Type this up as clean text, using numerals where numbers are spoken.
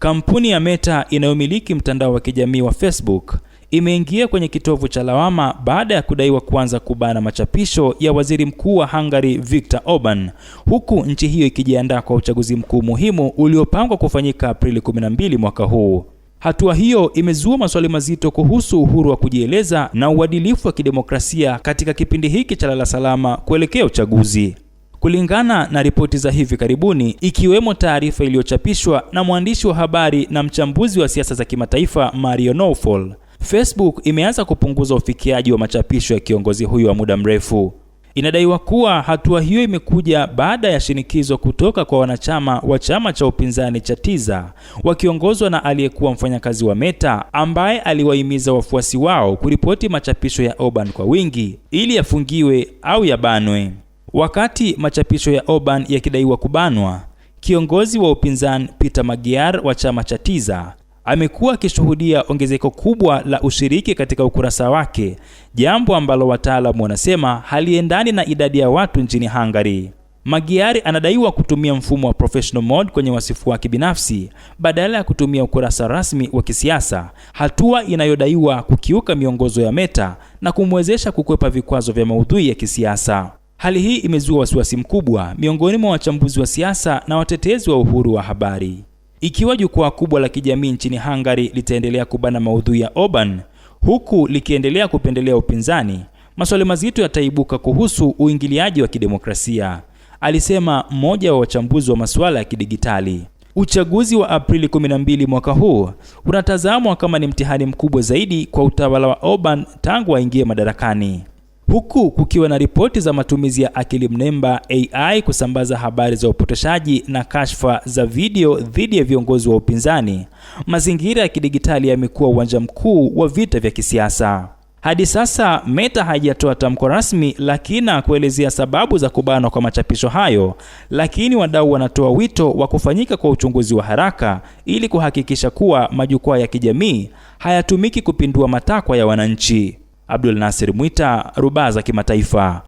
Kampuni ya Meta inayomiliki mtandao wa kijamii wa Facebook imeingia kwenye kitovu cha lawama baada ya kudaiwa kuanza kubana machapisho ya waziri mkuu wa Hungary Viktor Orban, huku nchi hiyo ikijiandaa kwa uchaguzi mkuu muhimu uliopangwa kufanyika Aprili 12 mwaka huu. Hatua hiyo imezua maswali mazito kuhusu uhuru wa kujieleza na uadilifu wa kidemokrasia katika kipindi hiki cha lala salama kuelekea uchaguzi. Kulingana na ripoti za hivi karibuni, ikiwemo taarifa iliyochapishwa na mwandishi wa habari na mchambuzi wa siasa za kimataifa Mario Nawfal, Facebook imeanza kupunguza ufikiaji wa machapisho ya kiongozi huyo wa muda mrefu. Inadaiwa kuwa hatua hiyo imekuja baada ya shinikizo kutoka kwa wanachama wa chama cha upinzani cha Tiza, wakiongozwa na aliyekuwa mfanyakazi wa Meta ambaye aliwahimiza wafuasi wao kuripoti machapisho ya Orban kwa wingi ili yafungiwe au yabanwe. Wakati machapisho ya Orban yakidaiwa kubanwa, kiongozi wa upinzani Peter Magyar wa chama cha Tiza amekuwa akishuhudia ongezeko kubwa la ushiriki katika ukurasa wake, jambo ambalo wataalamu wanasema haliendani na idadi ya watu nchini Hungary. Magyar anadaiwa kutumia mfumo wa professional mode kwenye wasifu wake binafsi badala ya kutumia ukurasa rasmi wa kisiasa, hatua inayodaiwa kukiuka miongozo ya Meta na kumwezesha kukwepa vikwazo vya maudhui ya kisiasa. Hali hii imezua wasiwasi mkubwa miongoni mwa wachambuzi wa siasa na watetezi wa uhuru wa habari. Ikiwa jukwaa kubwa la kijamii nchini Hungary litaendelea kubana maudhui ya Orban huku likiendelea kupendelea upinzani, maswali mazito yataibuka kuhusu uingiliaji wa kidemokrasia, alisema mmoja wa wachambuzi wa masuala ya kidigitali. Uchaguzi wa Aprili 12 mwaka huu unatazamwa kama ni mtihani mkubwa zaidi kwa utawala wa Orban tangu aingie madarakani, huku kukiwa na ripoti za matumizi ya akili mnemba AI kusambaza habari za upotoshaji na kashfa za video dhidi ya viongozi wa upinzani. Mazingira ya kidigitali yamekuwa uwanja mkuu wa vita vya kisiasa. Hadi sasa Meta haijatoa tamko rasmi lakini kuelezea sababu za kubanwa kwa machapisho hayo, lakini wadau wanatoa wito wa kufanyika kwa uchunguzi wa haraka ili kuhakikisha kuwa majukwaa ya kijamii hayatumiki kupindua matakwa ya wananchi. Abdul Nasir Mwita, Rubaza Kimataifa.